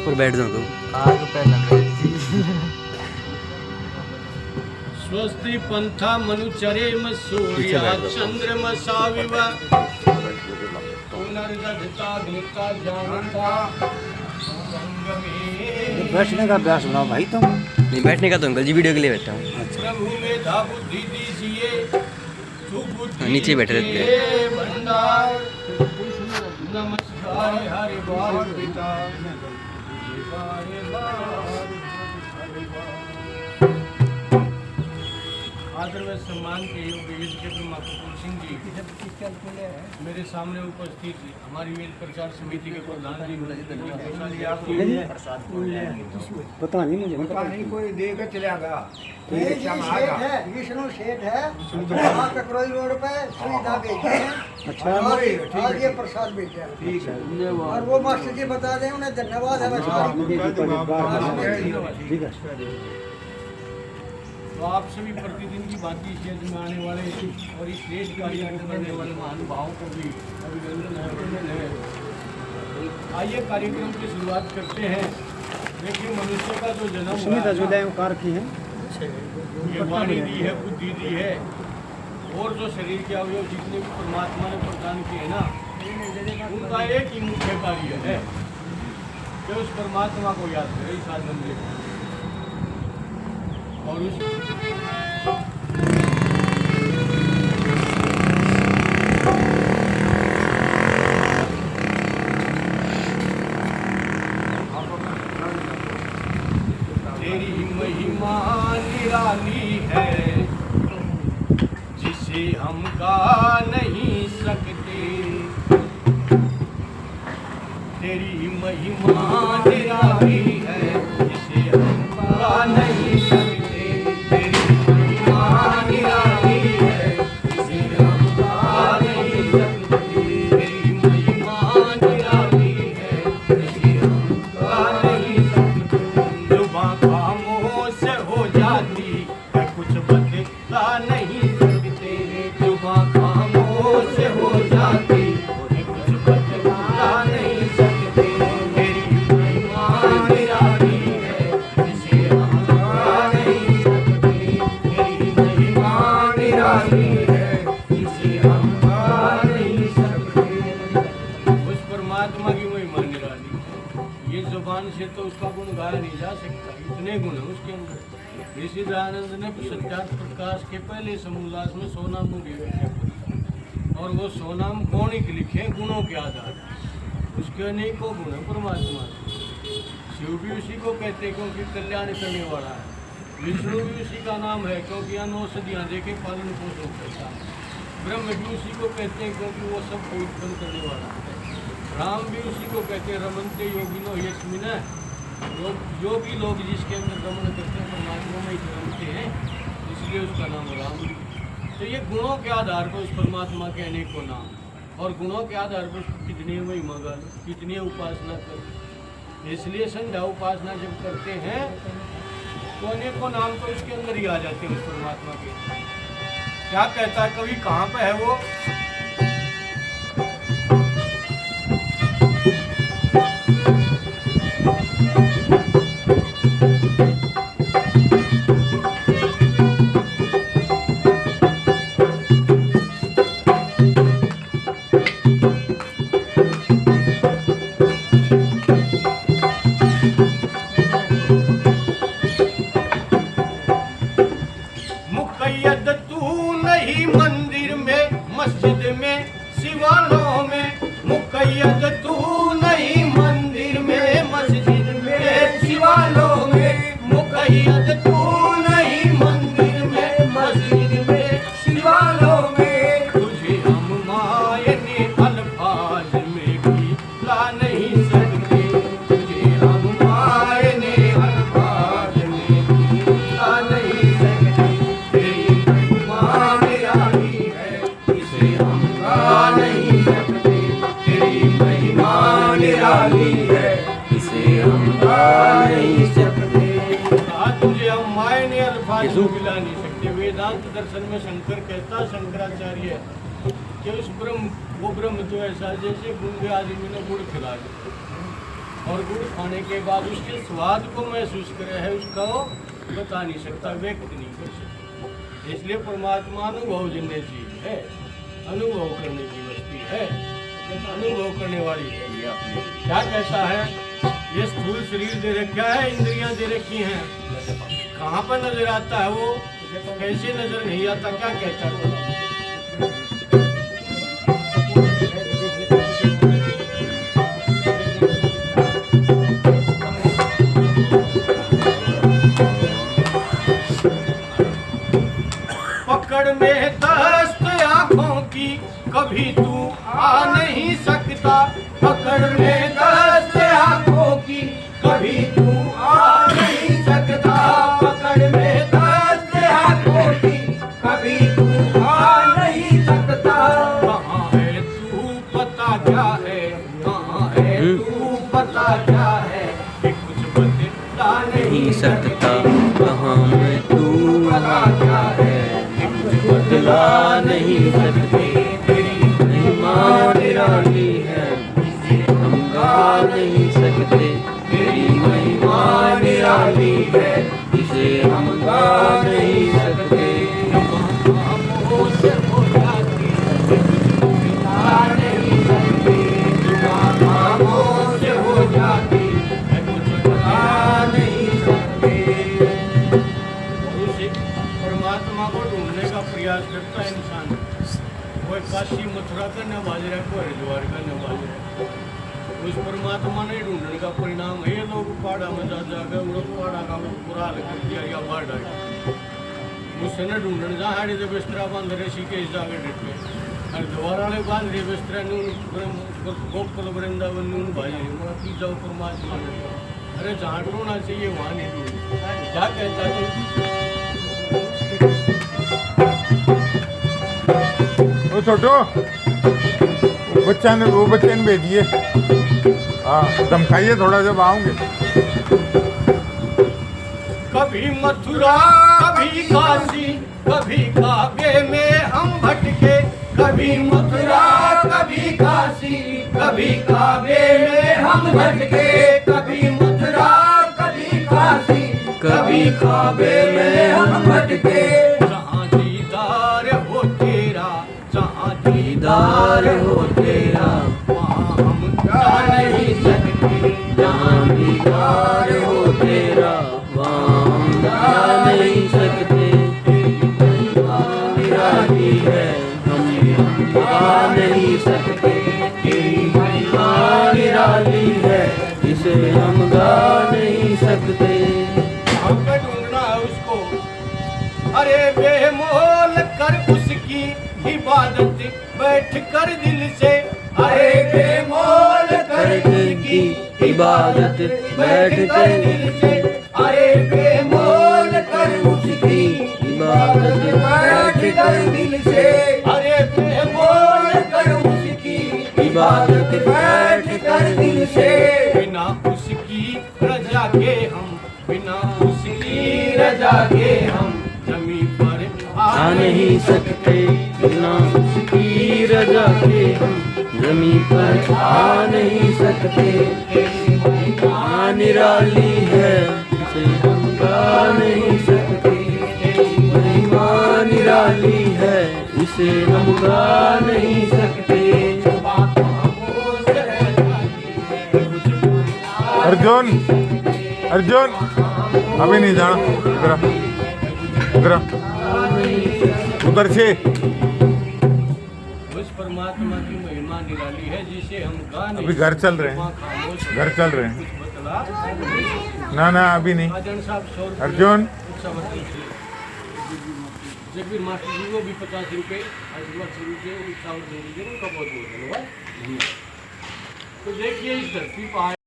ऊपर बैठ जाओ तो आग पहला स्वस्ति पंथा मनुचरे सूर्या चंद्रमसा विवा पुनर्गता घृता जानता बैठने का अभ्यास बनाओ भाई तुम। नहीं बैठने का तो अंकल जी वीडियो के लिए बैठा हूँ। प्रभु मेधा बुद्धि दीजिए नीचे बैठे रहते हैं। भंडार नमस्कार हरि बाल पिता आदर व सम्मान के योग्य युद्ध क्षेत्र कपूर सिंह जी मेरे सामने उपस्थित हमारी वेद प्रचार समिति के प्रधान जी पता नहीं मुझे कोई देगा चलेगा विष्णु शेठ है वहाँ ककरोई रोड पे सुविधा भेजे हैं। अच्छा और आज ये प्रसाद भेजा है। ठीक है और वो मास्टर जी बता दें उन्हें धन्यवाद है ठीक है। तो आप सभी प्रतिदिन की भांति क्षेत्र में आने वाले और इस श्रेष्ठ कार्य को करने वाले महानुभावों को भी अभिनंदन है। आइए कार्यक्रम की शुरुआत करते हैं। देखिए मनुष्य का जो जन्म सुनीता जुलाई कार की है। ये वाणी दी है, बुद्धि दी है और जो शरीर के अवयव जितने भी परमात्मा ने प्रदान किए हैं ना उनका एक ही मुख्य कार्य है कि उस परमात्मा को याद करें इस साधन में और उस तेरी महिमा निराली है जिसे हम गा नहीं सकते। तेरी महिमा निराली है जिसे हम गा नहीं सकते। तेरी महिमा निराली है जिसे हम गा नहीं सकते। तेरी महिमा निराली है जिसे हम गा नहीं सकते। जुबां खामोश हो जाती है कुछ बता नहीं सकते। जुबां खामोश हो जाती है कुछ बता नहीं सकते। तेरी महिमा निराली है जिसे हम गा नहीं सकते। तेरी महिमा निराली है जिसे हम गा नहीं सकते। उस परमात्मा की महिमा निराली है। ये जुबान से तो उसका गुण गाया नहीं जा सकता, इतने गुण है उसके अंदर। ऋषि दयानंद ने सत्यार्थ प्रकाश के पहले समूलास में 100 नाम लिखे और वो 100 नाम कौन ही लिखे गुणों के आधार उसके अनेकों गुण है परमात्मा। शिव भी उसी को कहते हैं क्योंकि कल्याण करने वाला है। विष्णु भी उसी का नाम है क्योंकि अनौषधियाँ देखे पालन पोषण करता है। ब्रह्म भी उसी को कहते हैं क्योंकि वो सबको उत्पन्न करने वाला है। राम भी उसी को कहते हैं रमनते योगिनो यस्मिन। जो भी लोग जिसके अंदर रमन करते हैं परमात्मा में ही रमते हैं इसलिए उसका नाम राम। तो ये गुणों के आधार पर उस परमात्मा के अनेकों नाम और गुणों के आधार पर उसको कितनी महिमा गालो कितनी उपासना करो। इसलिए संध्या उपासना जब करते हैं तो अनेकों नाम तो उसके अंदर ही आ जाते हैं उस परमात्मा के। क्या कहता है कवि, कहाँ पे है वो? मुक़य्यद तू नहीं मंदिर में मस्जिद में शिवालयों में। मुक़य्यद तू नहीं मंदिर में मस्जिद में शिवालयों में। मुक़य्यद तू नहीं मंदिर में मस्जिद में शिवालयों में। तुझे हम मायने अल्फाज में भी ला नहीं सकते। तुझे हम मायने अल्फाज में भी ला नहीं सकते। तेरी महिमा निराली है जिसे हम गा नहीं सकते। तेरी महिमा निराली है जिसे हम गा नहीं सकते। तुझे हम मायने अल्फाज में मिला नहीं सकते। वेदांत दर्शन में शंकर कहता शंकराचार्य कि उस ब्रह्म वो ब्रह्म तो ऐसा जैसे गूंगे आदमी ने गुड़ खिला दिया। और गुड़ खाने के बाद उसके स्वाद को महसूस करे है, उसका वो बता नहीं सकता, व्यक्त नहीं कर सकता। इसलिए परमात्मा अनुभव जन्य चीज है, अनुभव करने की वस्तु है, अनुभव करने वाली है। क्या कहता है, ये स्थूल शरीर दे रखा है, इंद्रियां दे रखी हैं, कहाँ पर नजर आता है वो, कैसे नजर नहीं आता, क्या कहता है? पकड़ में दस्त आँखों की कभी तू आ नहीं सकता, पकड़ में दस्त आँखों की कभी तू आ नहीं सकता, पकड़ में दस्त आँखों की कभी तू आ नहीं सकता। कहाँ है तू पता क्या है, कहाँ है तू पता क्या है, कि कुछ बदला नहीं सकता, कहाँ मैं तू पता क्या है, बदला नहीं सकते, तेरी महिमा निराली है, हम गा नहीं सकते, तेरी महिमा निराली है, इसे हम गा नहीं सकते। खामोश हो जाती है, बता नहीं सकते, खामोश हो जाती है, कुछ बता नहीं सकते। उसी परमात्मा को ढूंढने का प्रयास करता है इंसान, कोई काशी मथुरा का न बाज रहा, कोई हरिद्वार का न बाज रहा, उस परमात्मा ने ढूंढने का परिणाम है। ये लोग पहाड़ा में जा जाकर वो लोग पहाड़ा का बुरा हाल कर दिया या बाढ़ डाली, मुझसे न ढूंढने जा हाड़े जब बिस्तरा बंद ऋषिकेश जाकर डटे, हरिद्वार वाले बांध रहे बिस्तरा गोकुल वृंदावन नून भाई की जाओ परमात्मा ने, अरे जहाँ ढूंढना चाहिए वहाँ नहीं ढूंढ, क्या कहता है वो छोटो, वो बच्चे ने भेजिए, हाँ धमकाइए थोड़ा जब आओगे। कभी मथुरा कभी काशी कभी काबे में हम भटके, कभी मथुरा कभी काशी कभी काबे में हम भटके, कभी मथुरा कभी काशी कभी काबे में हम भटके। जहाँ दीदार हो तेरा, जहाँ दीदार हो तेरा, वहाँ हम जा नहीं सकते, जहाँ दीदार हो तेरा, वहाँ हम जा नहीं सकते, तेरी महिमा निराली है, हम गा नहीं सकते, तेरी महिमा निराली है, इसे हम गा नहीं सकते। हम पे ढूंढना है उसको, अरे बेमोल कर उसकी इबादत बैठ कर दिल से, अरे बेमोल कर उसकी इबादत बैठ कर दिल से, अरे बेमोल कर उसकी इबादत बैठ कर दिल से, अरे बेमोल कर उसकी इबादत बैठ कर दिल से। बिना उसकी रजा के हम, बिना उसकी रजा के हम जमीन पर आ नहीं सकते, बिना उसकी रजा के हम जमीन पर आ नहीं सकते, तेरी महिमा निराली है, इसे हम गा नहीं सकते, तेरी महिमा निराली है, इसे हम गा नहीं सकते। अर्जुन, अर्जुन अभी नहीं जाना, इधर आ, इधर आ, उधर से। उस परमात्मा की महिमा निराली है जिसे हम गा नहीं, अभी घर चल रहे हैं, घर चल रहे हैं, कुछ बतला ना ना अभी नहीं। महाजन साहब 100 रुपये अर्जुन जगबीर मास्टर जी को भी 50 रुपये, आशीर्वाद शुरू के 100 रुपये, उनका बहुत बहुत धन्यवाद। तो देखिए इस धरती पर